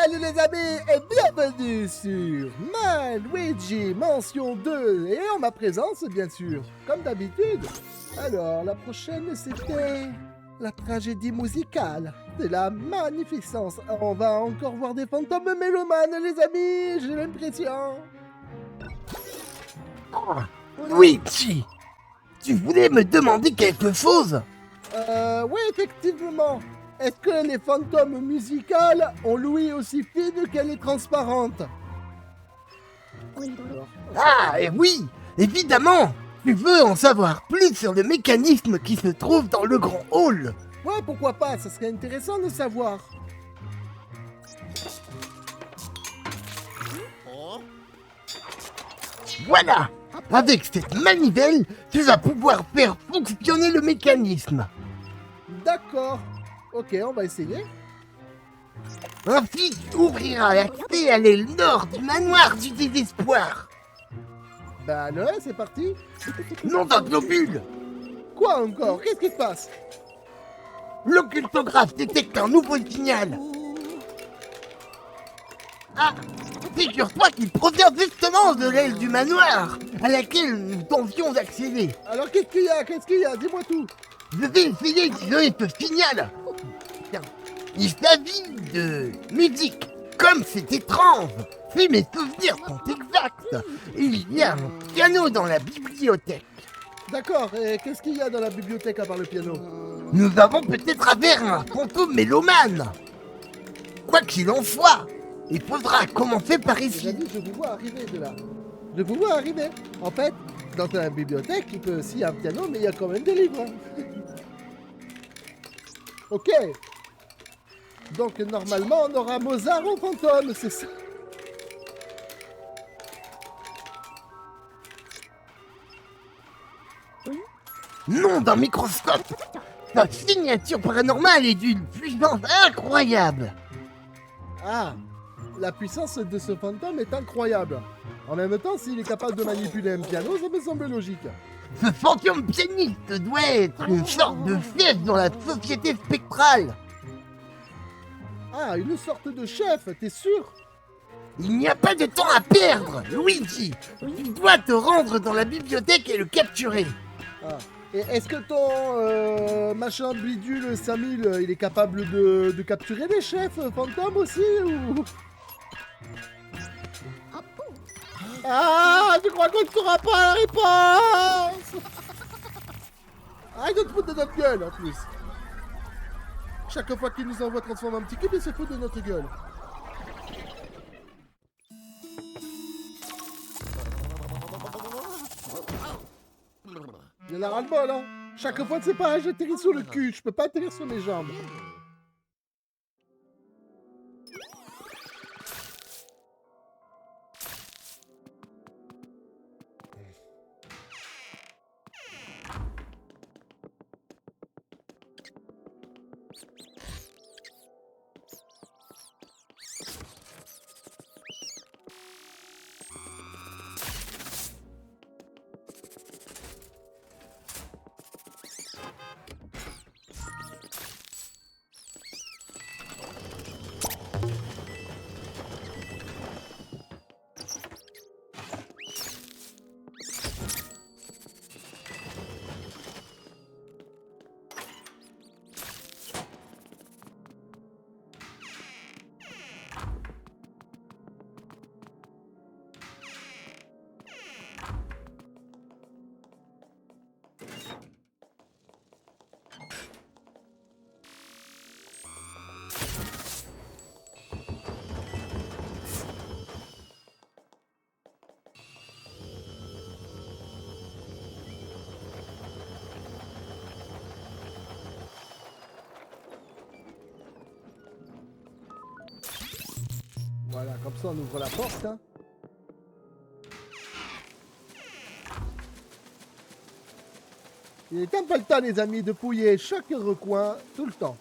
Salut les amis et bienvenue sur Luigi Mention 2 et en ma présence bien sûr, comme d'habitude. Alors la prochaine c'était la tragédie musicale de la magnificence. On va encore voir des fantômes mélomanes les amis, j'ai l'impression. Oh, Luigi, tu voulais me demander quelque chose? Oui effectivement. Est-ce que les fantômes musicales ont l'ouïe aussi fine qu'elle est transparente? Ah, et oui, évidemment. Tu veux en savoir plus sur le mécanisme qui se trouve dans le grand hall? Ouais, pourquoi pas, ça serait intéressant de savoir. Voilà. Avec cette manivelle, tu vas pouvoir faire fonctionner le mécanisme. D'accord. Ok, on va essayer. Ainsi, tu ouvriras l'accès à l'aile nord du manoir du désespoir. Bah ouais, c'est parti. Nom d'un globule. Quoi encore? Qu'est-ce qui se passe? L'occultographe détecte un nouveau signal. Ah, figure-toi qu'il provient justement de l'aile du manoir à laquelle nous tentions d'accéder. Alors qu'est-ce qu'il y a? Qu'est-ce qu'il y a? Dis-moi tout. Je vais essayer d'isoler ce signal. Tiens, il s'agit de musique, comme c'est étrange. Si mes souvenirs sont exacts, il y a un piano dans la bibliothèque. D'accord, et qu'est-ce qu'il y a dans la bibliothèque à part le piano? Nous avons peut-être affaire à un fantôme mélomane. Quoi qu'il en soit, il faudra commencer par Les ici. amis, je vous vois arriver de là. Je vous vois arriver. En fait, dans la bibliothèque, il peut aussi y a un piano, mais il y a quand même des livres. Ok. Donc normalement, on aura Mozart en fantôme, c'est ça? Nom d'un microscope. Sa signature paranormale est d'une puissance incroyable. Ah, la puissance de ce fantôme est incroyable. En même temps, s'il est capable de manipuler un piano, ça me semble logique. Ce fantôme pianiste doit être une sorte de chef dans la société spectrale. Ah, une sorte de chef, t'es sûr? Il n'y a pas de temps à perdre, Luigi. Tu dois te rendre dans la bibliothèque et le capturer. Ah. Et est-ce que ton machin bidule 5000, il est capable de capturer des chefs fantômes aussi ou... Ah, je crois qu'on ne saura pas la réponse. Arrête de te foutre de notre gueule en plus. Chaque fois qu'il nous envoie transformer un petit cube, il se fout de notre gueule. Il y en a ras-le-bol, hein. Chaque fois, c'est pas, j'atterris sur le cul, je peux pas atterrir sur mes jambes. Voilà, comme ça on ouvre la porte. Hein. Il est un peu le temps, les amis, de fouiller chaque recoin tout le temps.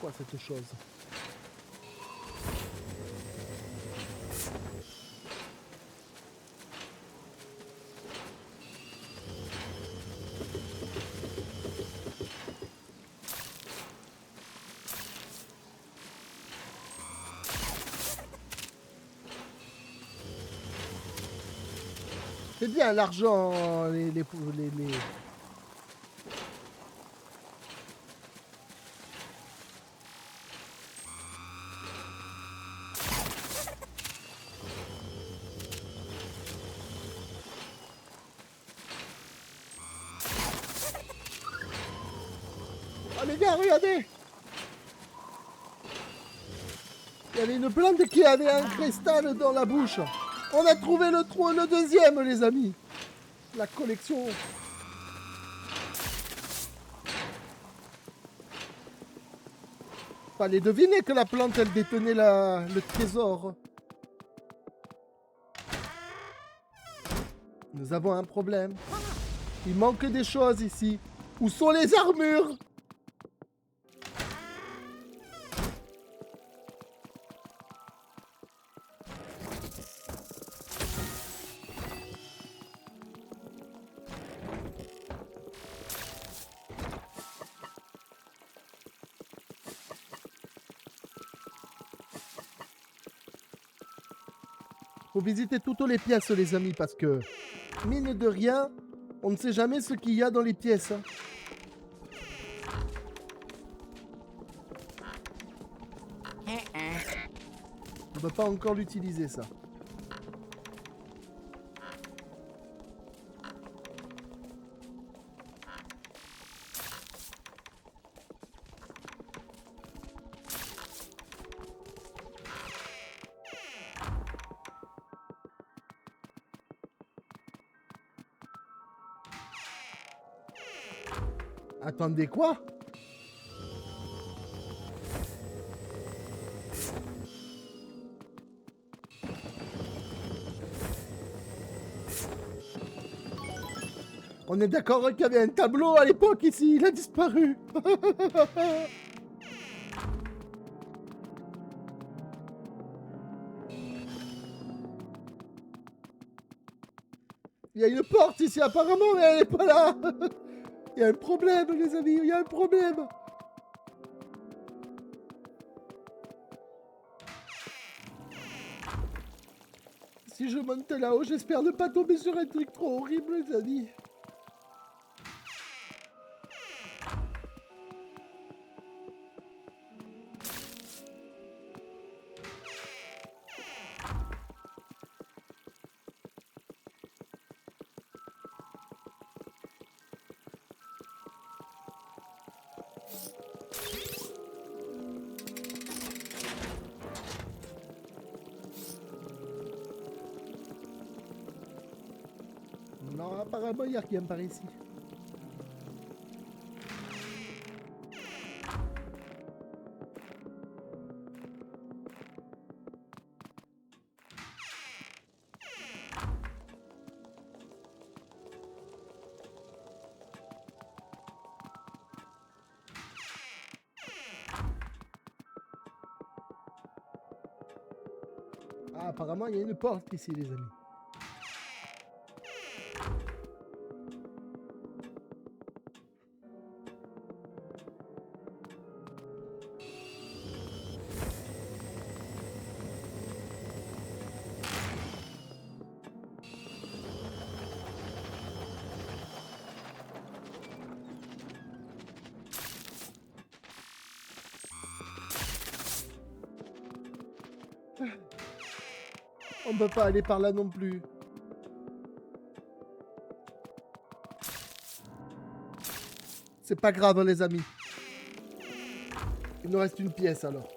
quoi cette chose? C'est bien l'argent, les... Oh les gars, regardez! Il y avait une plante qui avait un cristal dans la bouche. On a trouvé le deuxième, les amis. La collection. Fallait deviner que la plante, elle détenait le trésor. Nous avons un problème. Il manque des choses ici. Où sont les armures? Faut visiter toutes les pièces, les amis, parce que, mine de rien, on ne sait jamais ce qu'il y a dans les pièces. Hein. On ne peut pas encore l'utiliser, ça. Attendez quoi? On est d'accord qu'il y avait un tableau à l'époque ici, il a disparu. Il y a une porte ici apparemment, mais elle n'est pas là. Il y a un problème, les amis, il y a un problème. Si je monte là-haut, j'espère ne pas tomber sur un truc trop horrible, les amis. Non, apparemment, il n'y a rien par ici. Ah, apparemment, il y a une porte ici, les amis. On ne peut pas aller par là non plus. C'est pas grave, les amis. Il nous reste une pièce alors.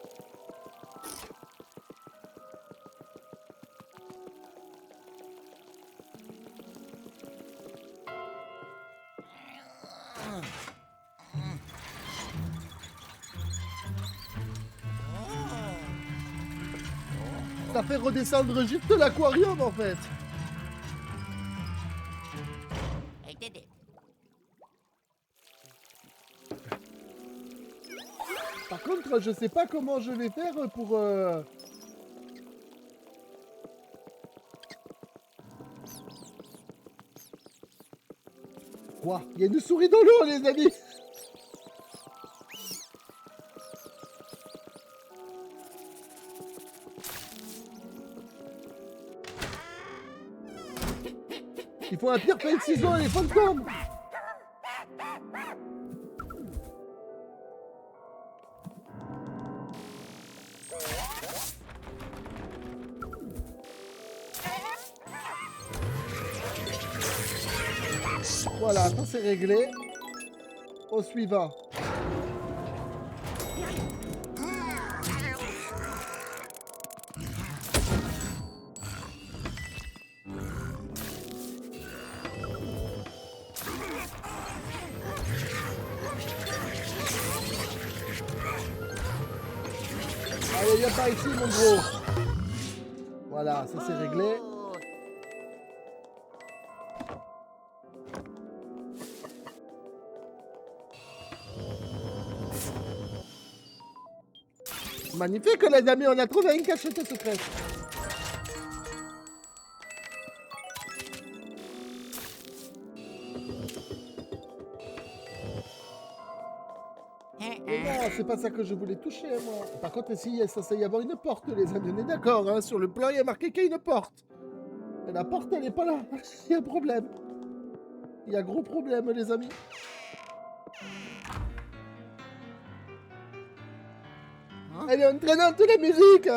Ça fait redescendre juste l'aquarium en fait. Par contre, je sais pas comment je vais faire pour... Quoi? Il y a une souris dans l'eau, les amis! Il faut un pierre feuille ciseaux et les fantômes! Voilà, ça c'est réglé. Au suivant. Allez, viens par ici, mon gros. Voilà, ça c'est réglé. Magnifique, les amis, on a trouvé une cachette secrète. Mais non, c'est pas ça que je voulais toucher, moi. Par contre, ici, il y a censé y avoir une porte, les amis. On est d'accord, hein. Sur le plan, il y a marqué qu'il y a une porte. Mais la porte, elle est pas là. Il y a un problème. Il y a gros problème, les amis. Elle est entraînante, la musique.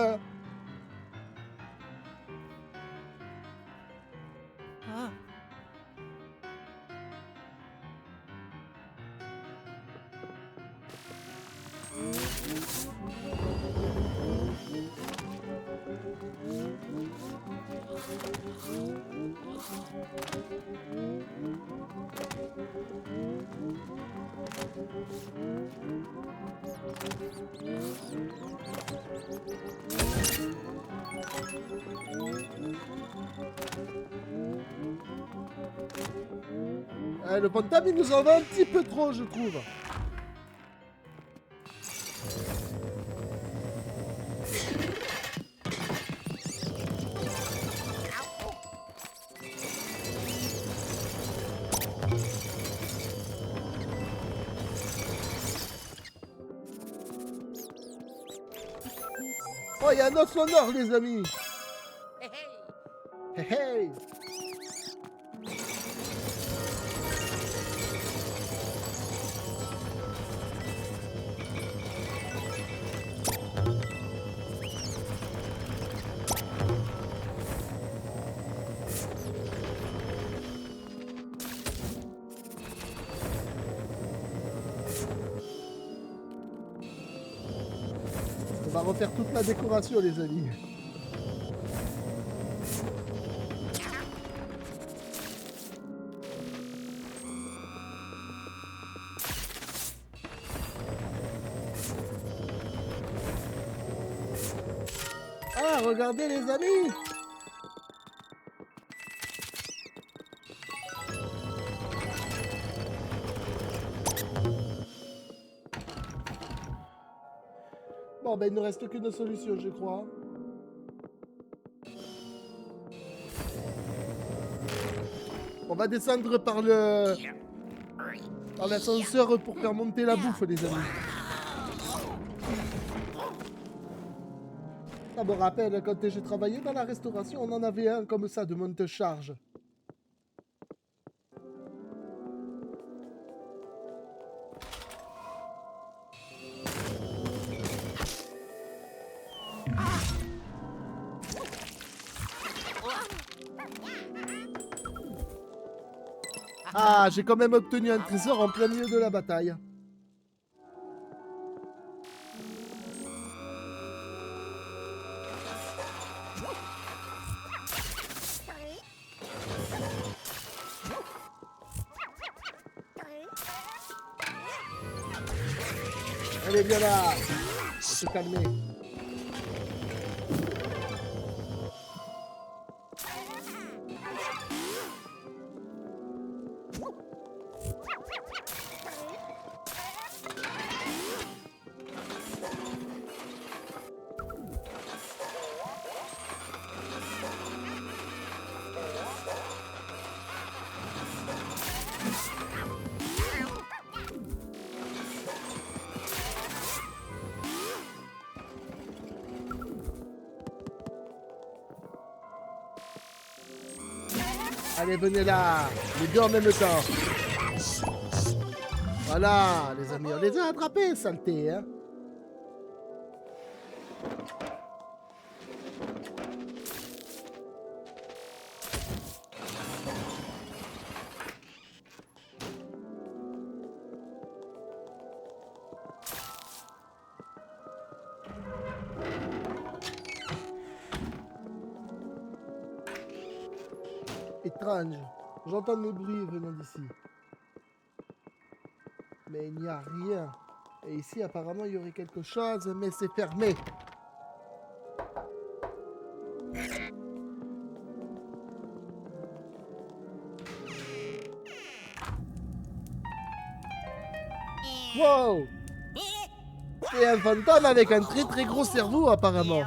Le fantôme, il nous en va un petit peu trop, je trouve. Oh, il y a un os sonore, les amis. Hey, hey. On va refaire toute la décoration, les amis. Ah, regardez, les amis. Bon, ben, il ne reste qu'une solution, je crois. On va descendre par l'ascenseur pour faire monter la bouffe, les amis. Ça me rappelle, quand j'ai travaillé dans la restauration, on en avait un comme ça, de monte-charge. Ah, j'ai quand même obtenu un trésor en plein milieu de la bataille. Allez, viens là. On va se calmer. Allez, venez là. Les deux en même temps. Voilà, les amis, on les a attrapés, saleté, hein. Étrange. J'entends des bruits venant d'ici. Mais il n'y a rien. Et ici, apparemment, il y aurait quelque chose, mais c'est fermé. Wow! C'est un fantôme avec un très très gros cerveau, apparemment.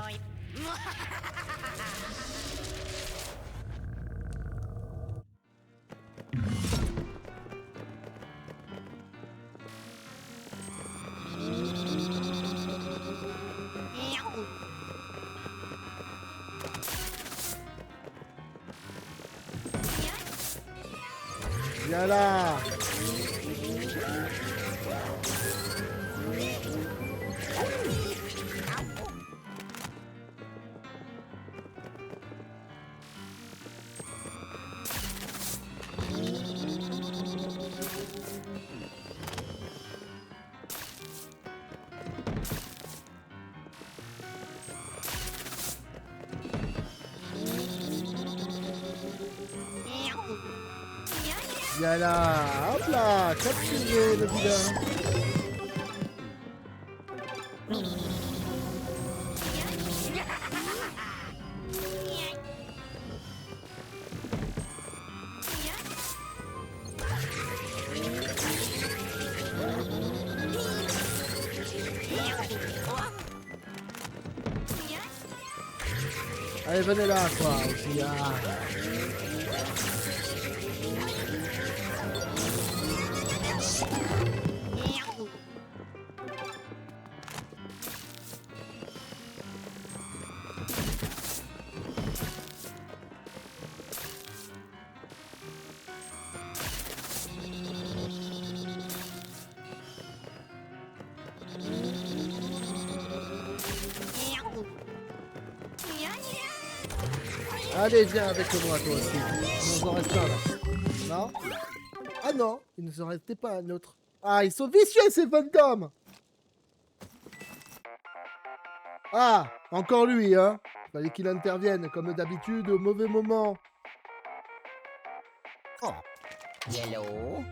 Viens là! Viens là! Hop là! Capturé le vilain! Allez, venez là, quoi, aussi, ah. Allez, viens avec moi, toi aussi. Il nous en reste un, là. Non? Ah non, il nous en restait pas un autre. Ah, ils sont vicieux, ces fantômes! Ah, encore lui, hein? Fallait qu'il intervienne, comme d'habitude, au mauvais moment. Oh. Yellow.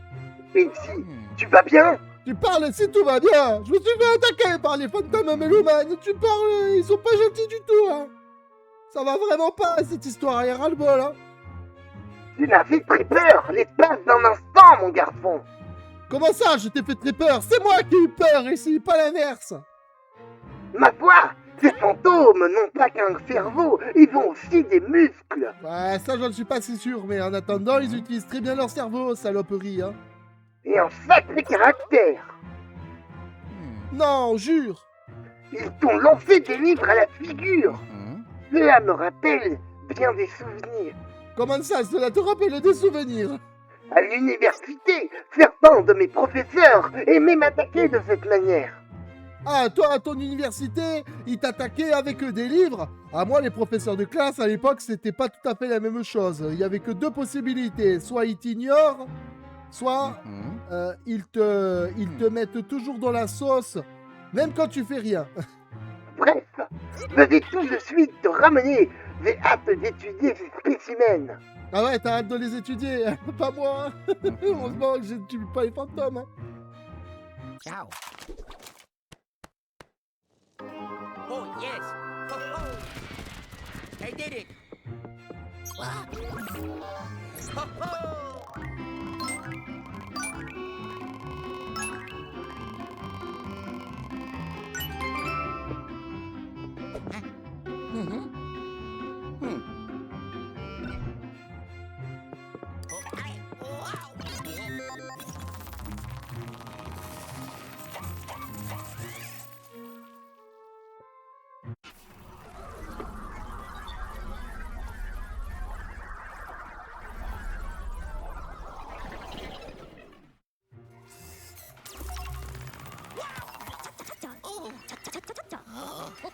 Ici, tu vas bien? Tu parles si tout va bien. Je me suis fait attaquer par les fantômes mélomanes. Tu parles, ils sont pas gentils du tout, hein. Ça va vraiment pas, cette histoire, il y a ras-le-bol, hein. Tu n'avais très peur, l'espace d'un instant, mon garçon. Comment ça, je t'ai fait très peur? C'est moi qui ai eu peur ici, pas l'inverse. Ma foi, ces fantômes n'ont pas qu'un cerveau, ils ont aussi des muscles. Ouais, ça, je ne suis pas si sûr, mais en attendant, ils utilisent très bien leur cerveau, saloperie, hein. Et un sacré caractère. Non, jure. Ils t'ont lancé des livres à la figure. Cela me rappelle bien des souvenirs. Comment ça, cela te rappelle des souvenirs? À l'université, certains de mes professeurs aimaient m'attaquer de cette manière. Ah, toi, à ton université, ils t'attaquaient avec des livres? Ah, moi, les professeurs de classe, à l'époque, c'était pas tout à fait la même chose. Il y avait que deux possibilités. Soit ils t'ignorent, soit ils te mettent toujours dans la sauce, même quand tu fais rien. Bref, je vais tout de suite te ramener. J'ai hâte d'étudier ces spécimens. Ah ouais, t'as hâte de les étudier? Pas moi, hein. Heureusement que je ne tue pas les fantômes, hein. Ciao. Oh yes. Ho ho. I did it. Ho ho.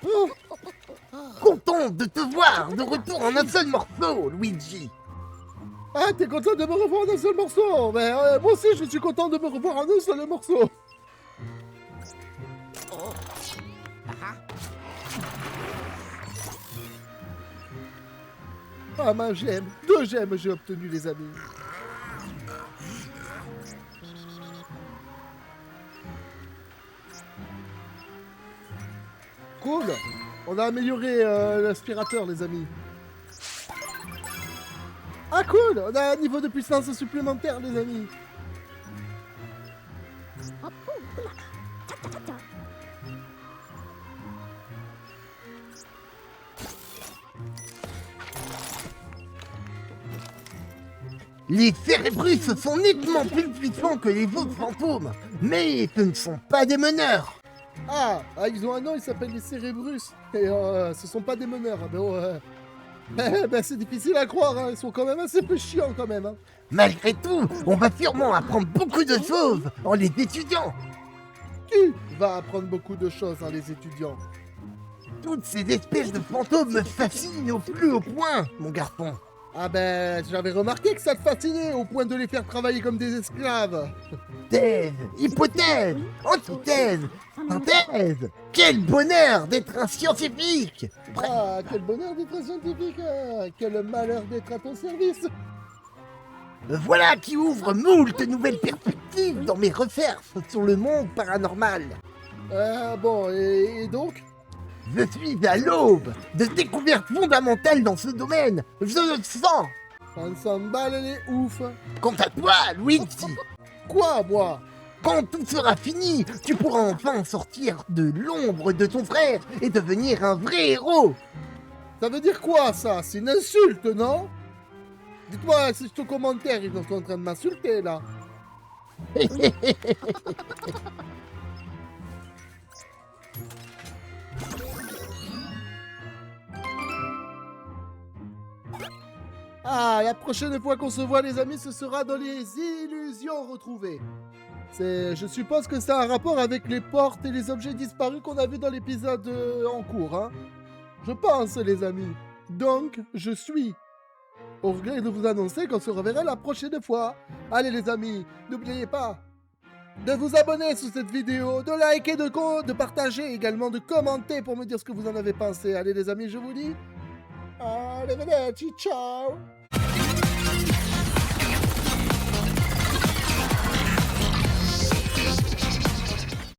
Oh, Content de te voir de retour en un seul morceau, Luigi. ah, t'es content de me revoir en un seul morceau? Mais moi aussi, je suis content de me revoir en un seul morceau. Ah, ma gemme. 2 gemmes j'ai obtenu, les amis. Cool. On a amélioré l'aspirateur, les amis. Ah, cool. On a un niveau de puissance supplémentaire, les amis. Les Cérébrus sont nettement plus puissants que les autres fantômes, mais ce ne sont pas des meneurs. Ah, ils ont un nom, ils s'appellent les Cérébrus. Et ce sont pas des meneurs. Ah, ben, c'est difficile à croire, hein. Ils sont quand même assez peu chiants quand même. Hein. Malgré tout, on va sûrement apprendre beaucoup de choses en les étudiant. Qui va apprendre beaucoup de choses en les étudiant? Toutes ces espèces de fantômes me fascinent au plus haut point, mon garçon. Ah ben, j'avais remarqué que ça te fascinait au point de les faire travailler comme des esclaves. Thèse, hypothèse, antithèse, synthèse. Quel bonheur d'être un scientifique. Ah, quel bonheur d'être un scientifique. Quel malheur d'être à ton service. Voilà qui ouvre moult nouvelles perspectives dans mes recherches sur le monde paranormal. Bon, et donc? Je suis à l'aube de découvertes fondamentales dans ce domaine. Je le sens. On s'emballe les ouf. Quant à toi, Luigi, Quoi, moi? quand tout sera fini, tu pourras enfin sortir de l'ombre de ton frère et devenir un vrai héros. Ça veut dire quoi, ça? C'est une insulte, non? Dites-moi si ce commentaire, ils sont en train de m'insulter, là. Ah, la prochaine fois qu'on se voit, les amis, ce sera dans les illusions retrouvées. Je suppose que ça a un rapport avec les portes et les objets disparus qu'on a vus dans l'épisode en cours, hein. Je pense, les amis. Donc, je suis au regret de vous annoncer qu'on se reverra la prochaine fois. Allez, les amis, n'oubliez pas de vous abonner sous cette vidéo, de liker, de partager, également de commenter pour me dire ce que vous en avez pensé. Allez, les amis, je vous dis... Arrivederci, ciao.